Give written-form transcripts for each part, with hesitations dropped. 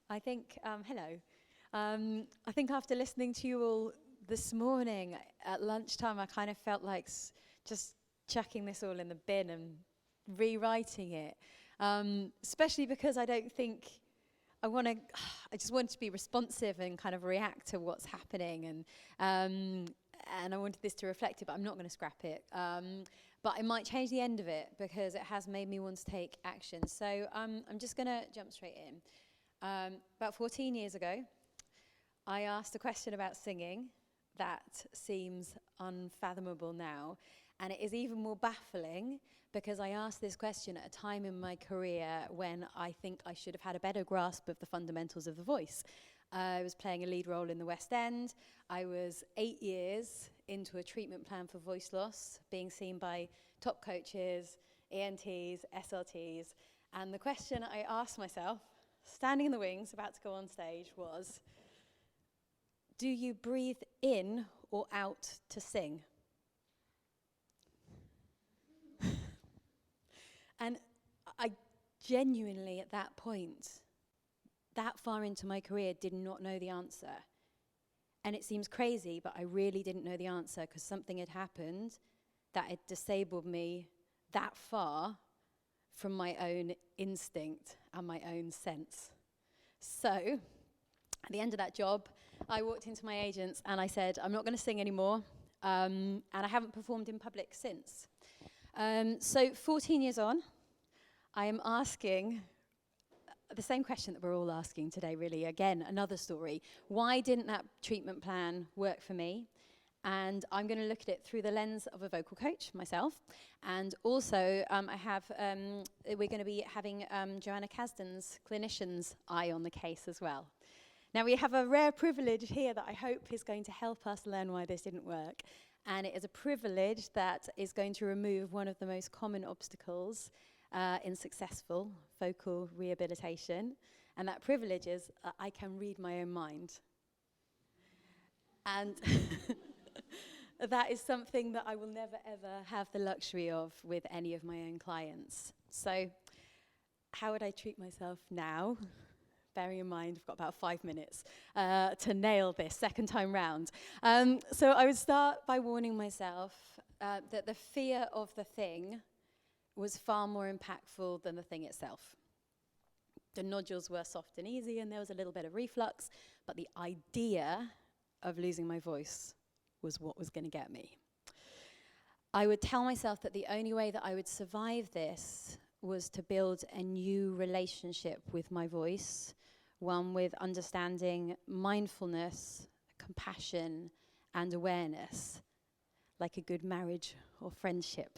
Hello. I think after listening to you all this morning at lunchtime, I kind of felt like just chucking this all in the bin and rewriting it. Especially because I don't think I just wanted to be responsive and kind of react to what's happening. And I wanted this to reflect it, but I'm not going to scrap it. But I might change the end of it because it has made me want to take action. So I'm just going to jump straight in. About 14 years ago, I asked a question about singing that seems unfathomable now, and it is even more baffling because I asked this question at a time in my career when I think I should have had a better grasp of the fundamentals of the voice. I was playing a lead role in the West End. I was 8 years into a treatment plan for voice loss, being seen by top coaches, ENTs, SLTs, and the question I asked myself, standing in the wings, about to go on stage, was, do you breathe in or out to sing? And I genuinely, at that point, that far into my career, did not know the answer. And it seems crazy, but I really didn't know the answer because something had happened that had disabled me that far from my own instinct and my own sense. So, at the end of that job, I walked into my agents and I said, I'm not going to sing anymore, and I haven't performed in public since. So 14 years on, I am asking the same question that we're all asking today, really. Again, another story. Why didn't that treatment plan work for me? And I'm going to look at it through the lens of a vocal coach, myself. And also, we're going to be having Joanna Kasdan's clinician's eye on the case as well. Now, we have a rare privilege here that I hope is going to help us learn why this didn't work. And it is a privilege that is going to remove one of the most common obstacles in successful vocal rehabilitation. And that privilege is I can read my own mind. And that is something that I will never, ever have the luxury of with any of my own clients. So how would I treat myself now? Bearing in mind, I've got about 5 minutes to nail this second time round. So I would start by warning myself that the fear of the thing was far more impactful than the thing itself. The nodules were soft and easy, and there was a little bit of reflux, but the idea of losing my voice was what was going to get me. I would tell myself that the only way that I would survive this was to build a new relationship with my voice, one with understanding, mindfulness, compassion, and awareness, like a good marriage or friendship.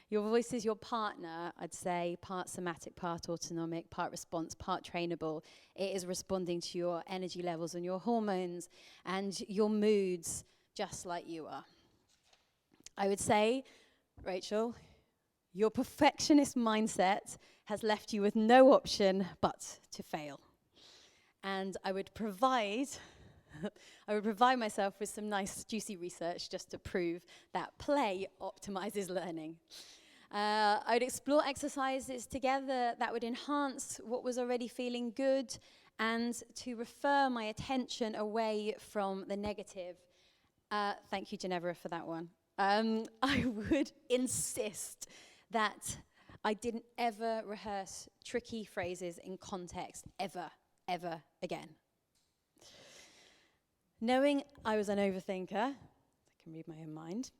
Your voice is your partner, I'd say, part somatic, part autonomic, part response, part trainable. It is responding to your energy levels and your hormones and your moods, just like you are. I would say, Rachel, your perfectionist mindset has left you with no option but to fail. And I would provide myself with some nice juicy research just to prove that play optimizes learning. I would explore exercises together that would enhance what was already feeling good and to refer my attention away from the negative. Thank you, Ginevra, for that one. I would insist that I didn't ever rehearse tricky phrases in context, ever again. Knowing I was an overthinker, I can read my own mind,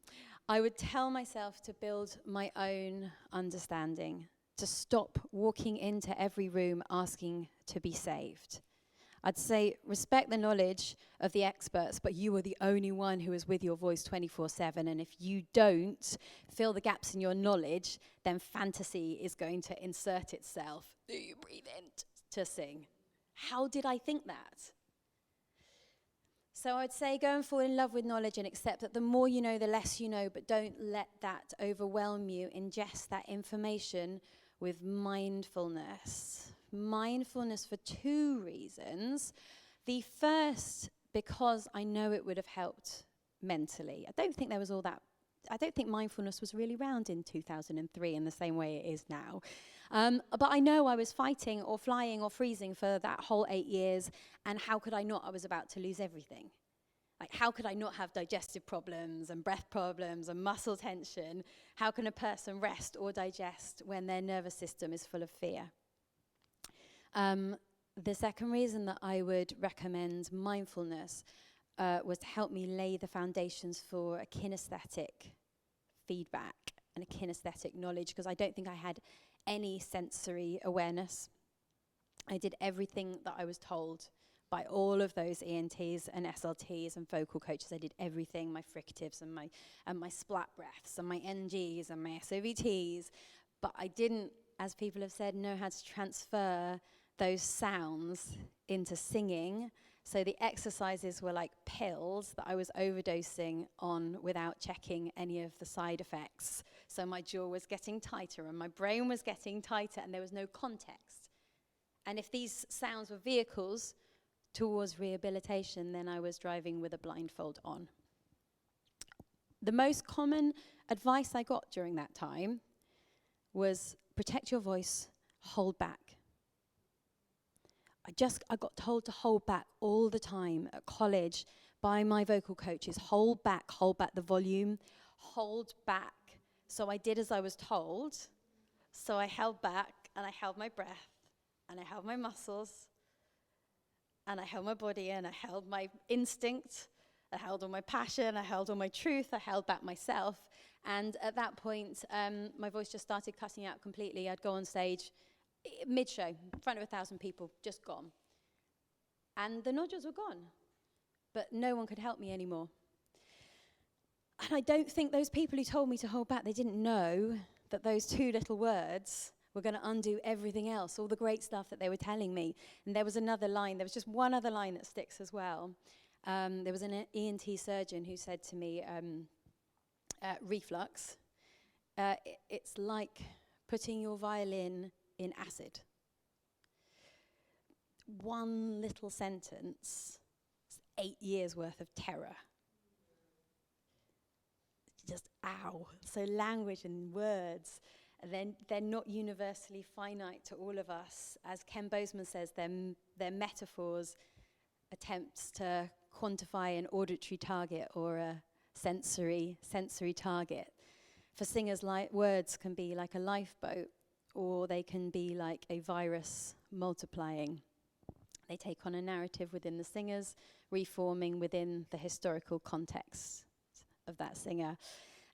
I would tell myself to build my own understanding, to stop walking into every room asking to be saved. I'd say respect the knowledge of the experts, but you are the only one who is with your voice 24/7, and if you don't fill the gaps in your knowledge, then fantasy is going to insert itself. Do you breathe in to sing? How did I think that? So I'd say go and fall in love with knowledge and accept that the more you know, the less you know, but don't let that overwhelm you. Ingest that information with mindfulness. Mindfulness for 2 reasons. The first, because I know it would have helped mentally. I don't think mindfulness was really around in 2003 in the same way it is now. But I know I was fighting or flying or freezing for that whole 8 years, and how could I not? I was about to lose everything. Like, how could I not have digestive problems and breath problems and muscle tension? How can a person rest or digest when their nervous system is full of fear? The second reason that I would recommend mindfulness was to help me lay the foundations for a kinesthetic feedback and a kinesthetic knowledge, because I don't think I had any sensory awareness. I did everything that I was told by all of those ENTs and SLTs and vocal coaches. I did everything, my fricatives and my splat breaths and my NGs and my SOVTs, but I didn't, as people have said, know how to transfer those sounds into singing. So the exercises were like pills that I was overdosing on without checking any of the side effects. So my jaw was getting tighter and my brain was getting tighter, and there was no context. And if these sounds were vehicles towards rehabilitation, then I was driving with a blindfold on. The most common advice I got during that time was protect your voice, hold back. I got told to hold back all the time at college by my vocal coaches. Hold back the volume, hold back. So I did as I was told. So I held back, and I held my breath, and I held my muscles, and I held my body, and I held my instinct, I held all my passion, I held all my truth, I held back myself. And at that point, my voice just started cutting out completely. I'd go on stage mid-show, in front of 1,000 people, just gone. And the nodules were gone, but no one could help me anymore. And I don't think those people who told me to hold back, they didn't know that those 2 little words were going to undo everything else, all the great stuff that they were telling me. And there was another line, there was just one other line that sticks as well. There was an ENT surgeon who said to me, reflux, it's like putting your violin in acid. One little sentence, 8 years worth of terror. Just ow. So language and words, they're not universally finite to all of us. As Ken Bozeman says, they're metaphors, attempts to quantify an auditory target or a sensory target. For singers, words can be like a lifeboat, or they can be like a virus multiplying. They take on a narrative within the singers, reforming within the historical context of that singer.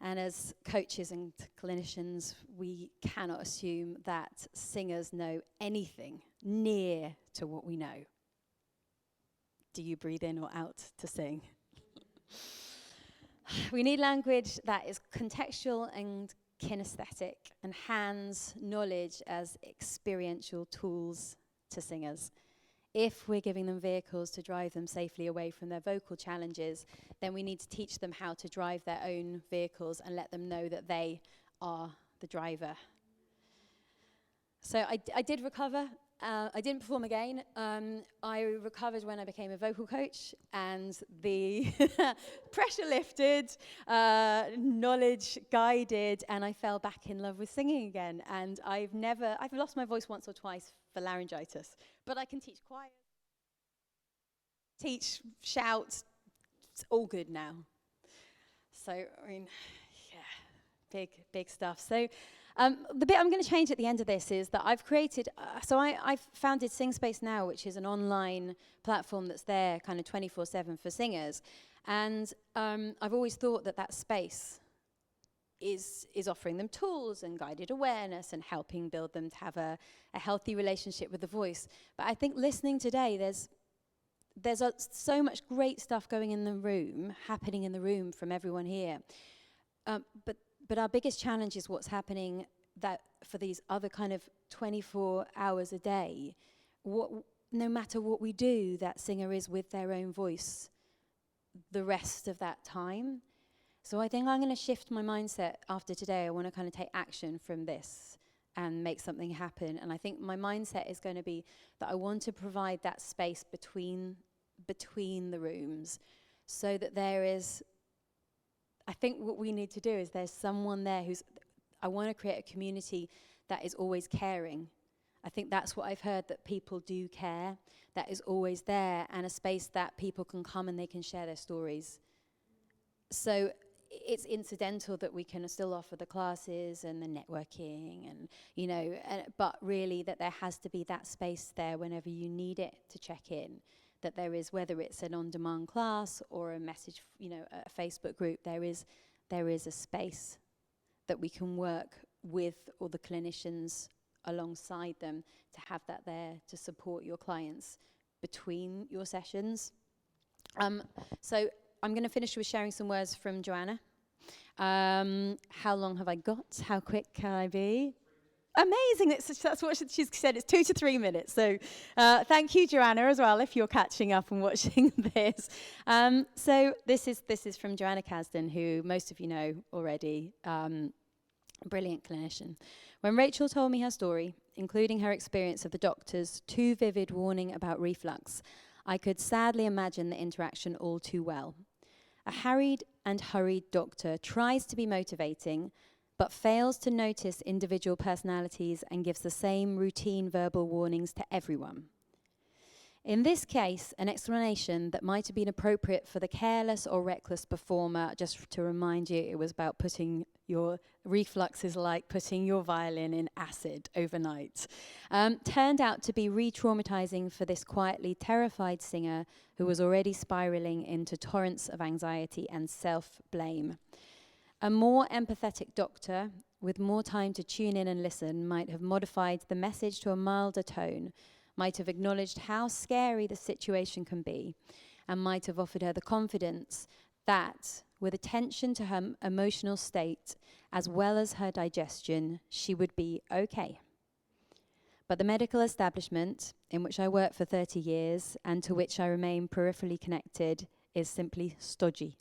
And as coaches and clinicians, we cannot assume that singers know anything near to what we know. Do you breathe in or out to sing? We need language that is contextual and kinesthetic, and hands knowledge as experiential tools to singers. If we're giving them vehicles to drive them safely away from their vocal challenges, then we need to teach them how to drive their own vehicles and let them know that they are the driver. So I did recover. I didn't perform again. I recovered when I became a vocal coach, and the pressure lifted, knowledge guided, and I fell back in love with singing again. And I've lost my voice once or twice for laryngitis, but I can teach choir, teach, shout, it's all good now. So, I mean, yeah, big stuff. So, the bit I'm going to change at the end of this is that I've created, I've founded Sing Space Now, which is an online platform that's there kind of 24/7 for singers. And I've always thought that space is offering them tools and guided awareness and helping build them to have a healthy relationship with the voice. But I think listening today, there's so much great stuff going in the room, happening in the room from everyone here. But our biggest challenge is what's happening that for these other kind of 24 hours a day. No matter what we do, that singer is with their own voice the rest of that time. So I think I'm going to shift my mindset after today. I want to kind of take action from this and make something happen. And I think my mindset is going to be that I want to provide that space between the rooms, so that there is, I think what we need to do is there's someone there I want to create a community that is always caring. I think that's what I've heard, that people do care, that is always there, and a space that people can come and they can share their stories. So it's incidental that we can still offer the classes and the networking and, you know, but really that there has to be that space there whenever you need it to check in, that there is, whether it's an on-demand class or a message, you know, a Facebook group, there is a space that we can work with all the clinicians alongside them to have that there to support your clients between your sessions. So I'm going to finish with sharing some words from Joanna. How long have I got? How quick can I be? Amazing. That's what she's said. It's 2 to 3 minutes. So thank you, Joanna, as well, if you're catching up and watching this. So this is from Joanna Kasdan, who most of you know already. Brilliant clinician. When Rachel told me her story, including her experience of the doctor's too vivid warning about reflux, I could sadly imagine the interaction all too well. A harried and hurried doctor tries to be motivating, but fails to notice individual personalities and gives the same routine verbal warnings to everyone. In this case, an explanation that might have been appropriate for the careless or reckless performer, just to remind you, it was about putting your reflux is like putting your violin in acid overnight, turned out to be re-traumatizing for this quietly terrified singer who was already spiraling into torrents of anxiety and self-blame. A more empathetic doctor, with more time to tune in and listen, might have modified the message to a milder tone, might have acknowledged how scary the situation can be, and might have offered her the confidence that, with attention to her emotional state, as well as her digestion, she would be okay. But the medical establishment, in which I worked for 30 years, and to which I remain peripherally connected, is simply stodgy.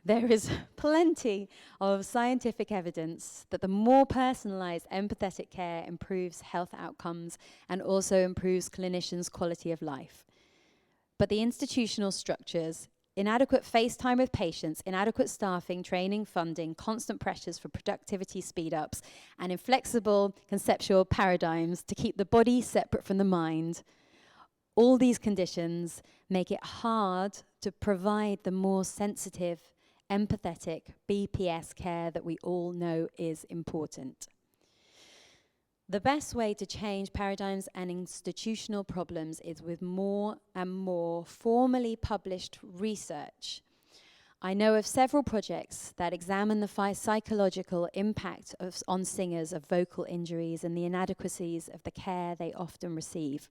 There is plenty of scientific evidence that the more personalized, empathetic care improves health outcomes and also improves clinicians' quality of life. But the institutional structures, inadequate face time with patients, inadequate staffing, training, funding, constant pressures for productivity speed-ups, and inflexible conceptual paradigms to keep the body separate from the mind, all these conditions make it hard to provide the more sensitive, empathetic BPS care that we all know is important. The best way to change paradigms and institutional problems is with more and more formally published research. I know of several projects that examine the psychological impact on singers of vocal injuries and the inadequacies of the care they often receive.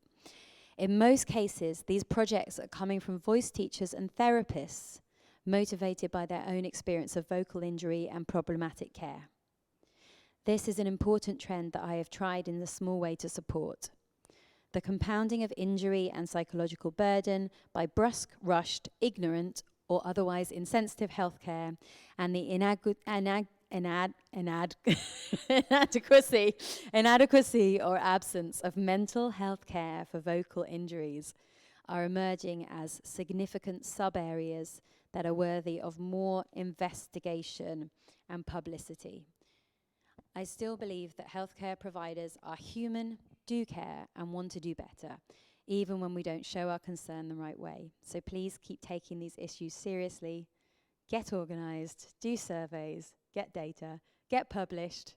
In most cases, these projects are coming from voice teachers and therapists motivated by their own experience of vocal injury and problematic care. This is an important trend that I have tried in a small way to support. The compounding of injury and psychological burden by brusque, rushed, ignorant, or otherwise insensitive healthcare, and the inadequacy or absence of mental health care for vocal injuries are emerging as significant sub-areas that are worthy of more investigation and publicity. I still believe that healthcare providers are human, do care, and want to do better, even when we don't show our concern the right way. So please keep taking these issues seriously, get organized, do surveys, get data, get published,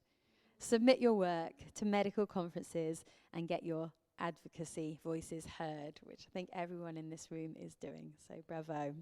submit your work to medical conferences, and get your advocacy voices heard, which I think everyone in this room is doing. So bravo.